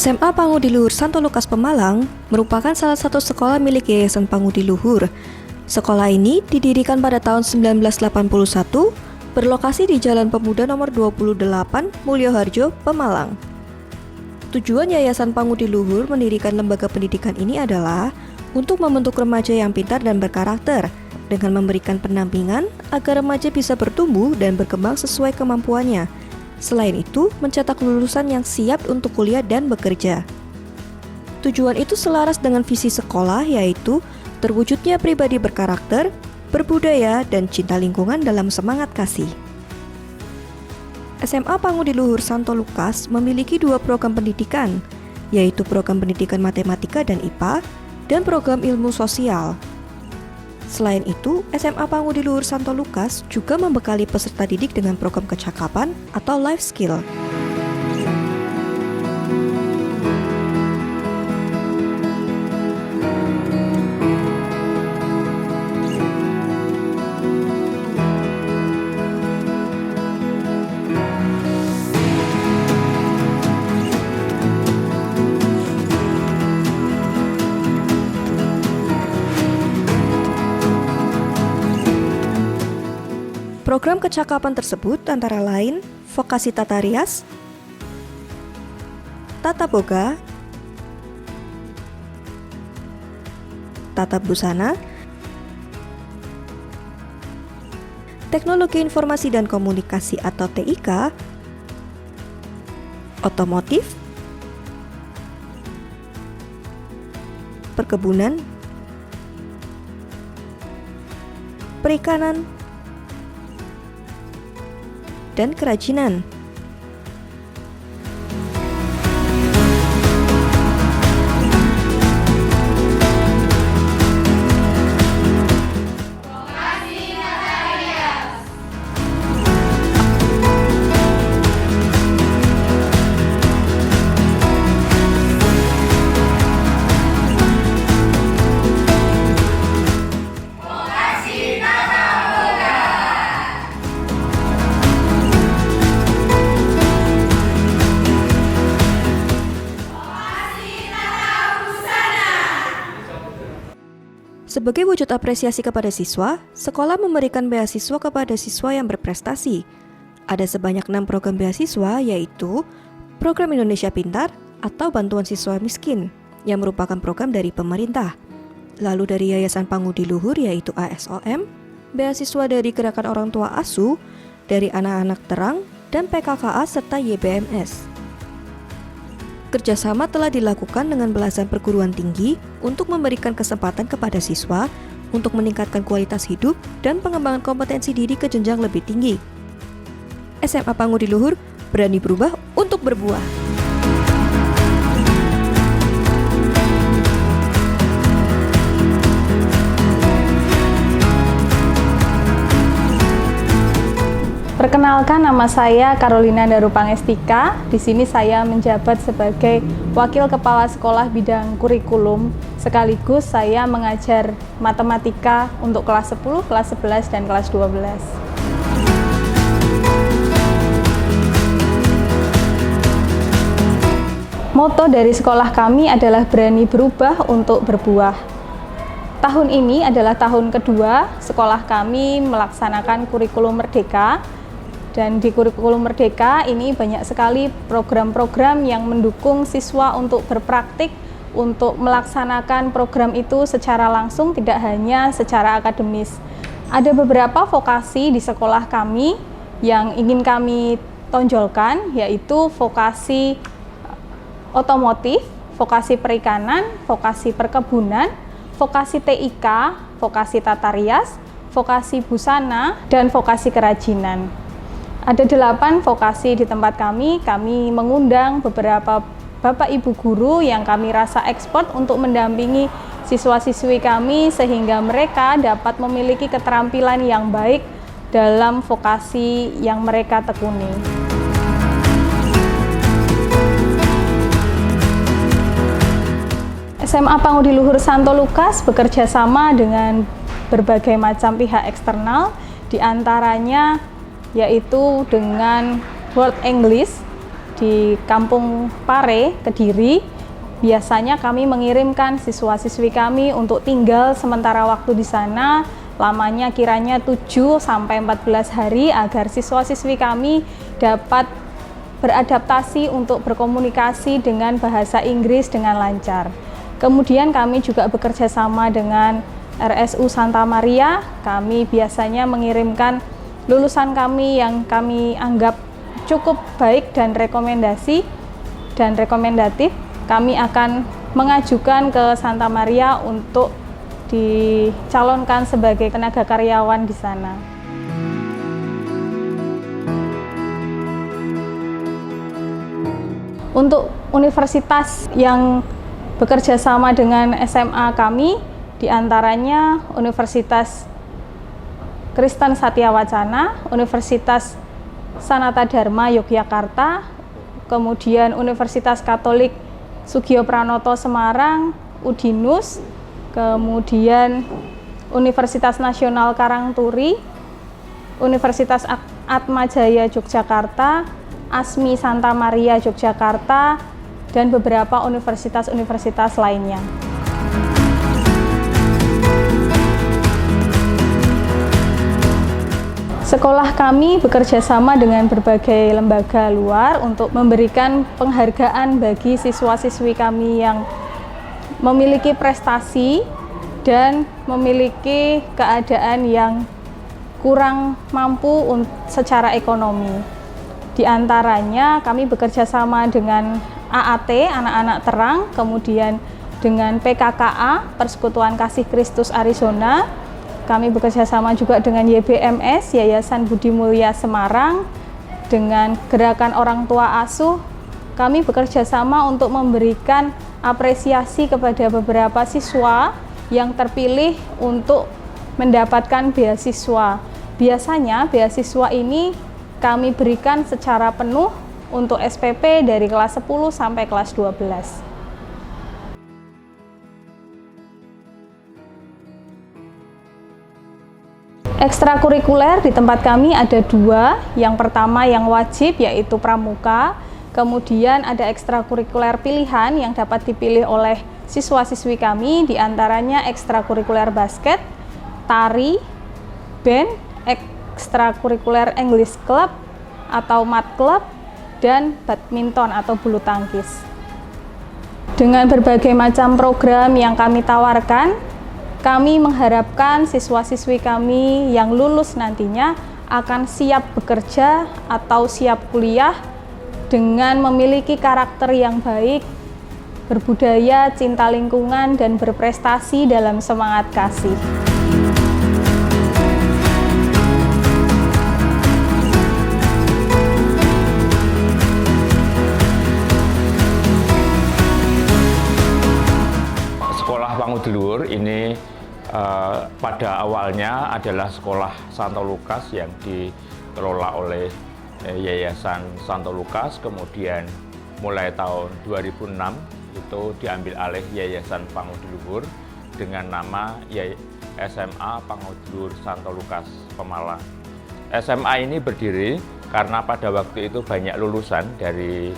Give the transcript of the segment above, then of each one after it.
SMA Pangudi-Luhur Santo Lukas Pemalang merupakan salah satu sekolah milik Yayasan Pangudi-Luhur. Sekolah ini didirikan pada tahun 1981, berlokasi di Jalan Pemuda nomor 28, Mulyoharjo, Pemalang. Tujuan Yayasan Pangudi-Luhur mendirikan lembaga pendidikan ini adalah untuk membentuk remaja yang pintar dan berkarakter, dengan memberikan pendampingan agar remaja bisa bertumbuh dan berkembang sesuai kemampuannya. Selain itu, mencetak lulusan yang siap untuk kuliah dan bekerja. Tujuan itu selaras dengan visi sekolah, yaitu terwujudnya pribadi berkarakter, berbudaya, dan cinta lingkungan dalam semangat kasih. SMA Pangudi-Luhur Santo Lukas memiliki 2 program pendidikan, yaitu program pendidikan matematika dan IPA, dan program ilmu sosial. Selain itu, SMA Pangudi-Luhur Santo Lukas juga membekali peserta didik dengan program kecakapan atau life skill. Program kecakapan tersebut antara lain vokasi tata rias, tata boga, tata busana, teknologi informasi dan komunikasi atau TIK, otomotif, perkebunan, perikanan, dan kerajinan. Sebagai wujud apresiasi kepada siswa, sekolah memberikan beasiswa kepada siswa yang berprestasi. Ada sebanyak 6 program beasiswa, yaitu Program Indonesia Pintar atau Bantuan Siswa Miskin, yang merupakan program dari pemerintah. Lalu dari Yayasan Pangudi-Luhur, yaitu ASOM, beasiswa dari Gerakan Orang Tua ASU, dari Anak-Anak Terang, dan PKKA serta YBMS. Kerjasama telah dilakukan dengan belasan perguruan tinggi untuk memberikan kesempatan kepada siswa untuk meningkatkan kualitas hidup dan pengembangan kompetensi diri ke jenjang lebih tinggi. SMA Pangudi-Luhur berani berubah untuk berbuah. Perkenalkan, nama saya Carolina Darupangestika. Di sini saya menjabat sebagai Wakil Kepala Sekolah Bidang Kurikulum, sekaligus saya mengajar matematika untuk kelas 10, kelas 11, dan kelas 12. Moto dari sekolah kami adalah berani berubah untuk berbuah. Tahun ini adalah tahun kedua sekolah kami melaksanakan kurikulum merdeka. Dan di kurikulum merdeka ini banyak sekali program-program yang mendukung siswa untuk berpraktik, untuk melaksanakan program itu secara langsung, tidak hanya secara akademis. Ada beberapa vokasi di sekolah kami yang ingin kami tonjolkan, yaitu vokasi otomotif, vokasi perikanan, vokasi perkebunan, vokasi TIK, vokasi tata rias, vokasi busana, dan vokasi kerajinan. Ada 8 vokasi di tempat kami mengundang beberapa Bapak Ibu guru yang kami rasa ekspor untuk mendampingi siswa-siswi kami sehingga mereka dapat memiliki keterampilan yang baik dalam vokasi yang mereka tekuni. SMA Pangudi-Luhur Santo Lukas bekerja sama dengan berbagai macam pihak eksternal, di antaranya yaitu dengan World English, di Kampung Pare, Kediri, biasanya kami mengirimkan siswa-siswi kami untuk tinggal sementara waktu di sana, lamanya kiranya 7 sampai 14 hari agar siswa-siswi kami dapat beradaptasi untuk berkomunikasi dengan bahasa Inggris dengan lancar. Kemudian kami juga bekerja sama dengan RSU Santa Maria. Kami biasanya mengirimkan lulusan kami yang kami anggap cukup baik dan rekomendatif. Kami akan mengajukan ke Santa Maria untuk dicalonkan sebagai tenaga karyawan di sana. Untuk universitas yang bekerja sama dengan SMA kami, diantaranya Universitas Kristen Satya Wacana, Universitas Sanata Dharma Yogyakarta, kemudian Universitas Katolik Sugio Pranoto Semarang, Udinus, kemudian Universitas Nasional Karangturi, Universitas Atmajaya Yogyakarta, ASMI Santa Maria Yogyakarta, dan beberapa universitas-universitas lainnya. Sekolah kami bekerja sama dengan berbagai lembaga luar untuk memberikan penghargaan bagi siswa-siswi kami yang memiliki prestasi dan memiliki keadaan yang kurang mampu secara ekonomi. Di antaranya kami bekerja sama dengan AAT, Anak-anak Terang, kemudian dengan PKKA, Persekutuan Kasih Kristus Arizona. Kami bekerja sama juga dengan YBMS, Yayasan Budi Mulya Semarang, dengan Gerakan Orang Tua Asuh. Kami bekerja sama untuk memberikan apresiasi kepada beberapa siswa yang terpilih untuk mendapatkan beasiswa. Biasanya beasiswa ini kami berikan secara penuh untuk SPP dari kelas 10 sampai kelas 12. Ekstrakurikuler di tempat kami ada 2. Yang pertama yang wajib yaitu pramuka. Kemudian ada ekstrakurikuler pilihan yang dapat dipilih oleh siswa-siswi kami, diantaranya ekstrakurikuler basket, tari, band, ekstrakurikuler English Club atau Mat Club, dan badminton atau bulu tangkis. Dengan berbagai macam program yang kami tawarkan, kami mengharapkan siswa-siswi kami yang lulus nantinya akan siap bekerja atau siap kuliah dengan memiliki karakter yang baik, berbudaya, cinta lingkungan, dan berprestasi dalam semangat kasih. Sekolah Pangudiluhur ini pada awalnya adalah sekolah Santo Lukas yang dikelola oleh Yayasan Santo Lukas, kemudian mulai tahun 2006 itu diambil alih Yayasan Pangudiluhur dengan nama SMA Pangudiluhur Santo Lukas Pemalang. SMA ini berdiri karena pada waktu itu banyak lulusan dari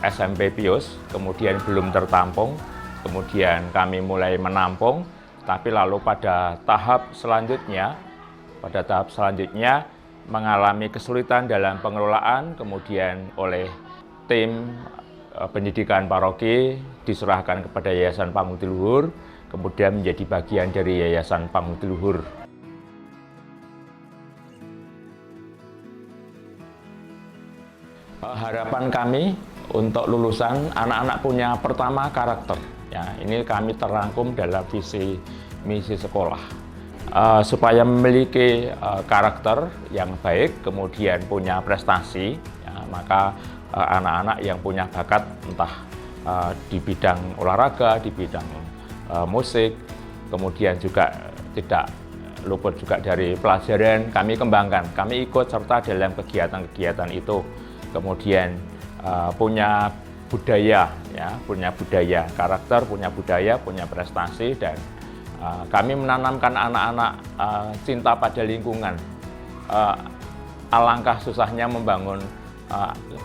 SMP Pius, kemudian belum tertampung, kemudian kami mulai menampung, tapi lalu pada tahap selanjutnya mengalami kesulitan dalam pengelolaan, kemudian oleh tim pendidikan paroki diserahkan kepada Yayasan Pangudiluhur, kemudian menjadi bagian dari Yayasan Pangudiluhur. Harapan kami untuk lulusan anak-anak punya pertama karakter. Ya, ini kami terangkum dalam visi misi sekolah. Supaya memiliki karakter yang baik, kemudian punya prestasi, ya, maka anak-anak yang punya bakat entah di bidang olahraga, di bidang musik, kemudian juga tidak luput juga dari pelajaran, kami kembangkan, kami ikut serta dalam kegiatan-kegiatan itu, kemudian punya budaya, ya, punya budaya, karakter, punya budaya, punya prestasi, dan kami menanamkan anak-anak cinta pada lingkungan. Alangkah susahnya membangun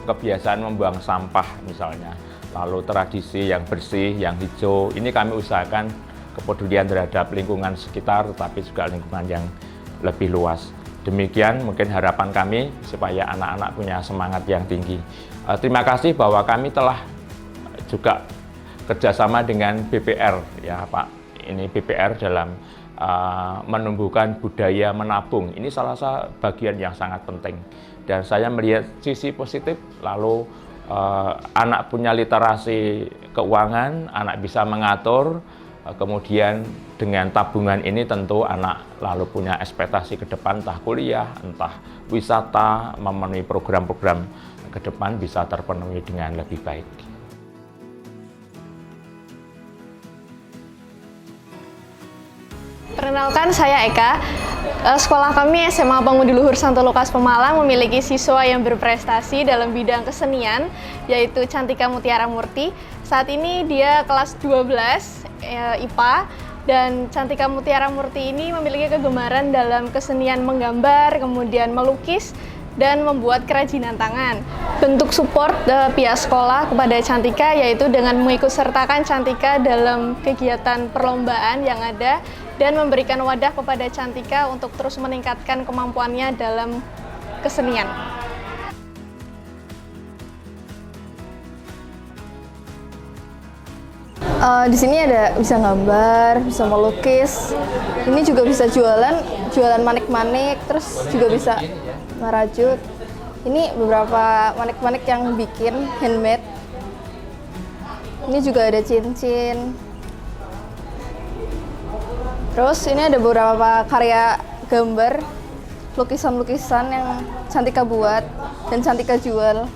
kebiasaan membuang sampah misalnya, lalu tradisi yang bersih, yang hijau, ini kami usahakan kepedulian terhadap lingkungan sekitar, tapi juga lingkungan yang lebih luas. Demikian mungkin harapan kami supaya anak-anak punya semangat yang tinggi. Terima kasih bahwa kami telah juga kerjasama dengan BPR, ya Pak. Ini BPR dalam menumbuhkan budaya menabung. Ini salah satu bagian yang sangat penting. Dan saya melihat sisi positif, lalu anak punya literasi keuangan, anak bisa mengatur, kemudian dengan tabungan ini tentu anak lalu punya ekspektasi ke depan, entah kuliah, entah wisata, memenuhi program-program ke depan bisa terpenuhi dengan lebih baik. Perkenalkan, saya Eka. Sekolah kami SMA Pangudi Luhur Santo Lukas Pemalang memiliki siswa yang berprestasi dalam bidang kesenian, yaitu Cantika Mutiara Murti. Saat ini dia kelas 12 IPA, dan Cantika Mutiara Murti ini memiliki kegemaran dalam kesenian menggambar, kemudian melukis, dan membuat kerajinan tangan. Bentuk support pihak sekolah kepada Cantika yaitu dengan mengikutsertakan Cantika dalam kegiatan perlombaan yang ada dan memberikan wadah kepada Cantika untuk terus meningkatkan kemampuannya dalam kesenian. Di sini ada bisa gambar, bisa melukis. Ini juga bisa jualan manik-manik, terus juga bisa merajut. Ini beberapa manik-manik yang bikin handmade. Ini juga ada cincin. Terus ini ada beberapa karya gambar, lukisan-lukisan yang Cantika buat dan Cantika jual.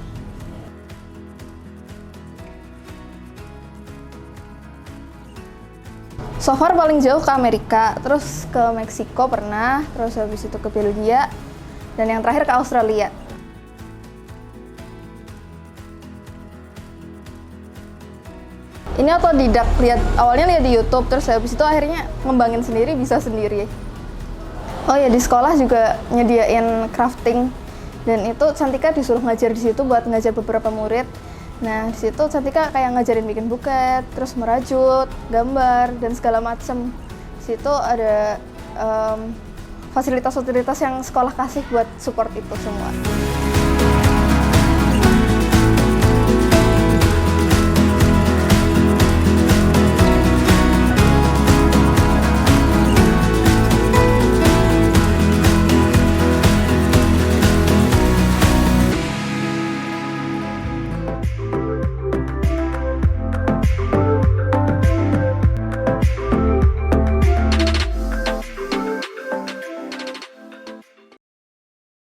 So far paling jauh ke Amerika, terus ke Meksiko pernah, terus habis itu ke Belgia, dan yang terakhir ke Australia. Ini otodidak, awalnya lihat di YouTube, terus habis itu akhirnya ngembangin sendiri, bisa sendiri. Oh ya, di sekolah juga nyediain crafting, dan itu Cantika disuruh ngajar di situ buat ngajar beberapa murid. Nah, di situ Cantika kayak ngajarin bikin buket, terus merajut, gambar, dan segala macem. Di situ ada fasilitas-fasilitas yang sekolah kasih buat support itu semua.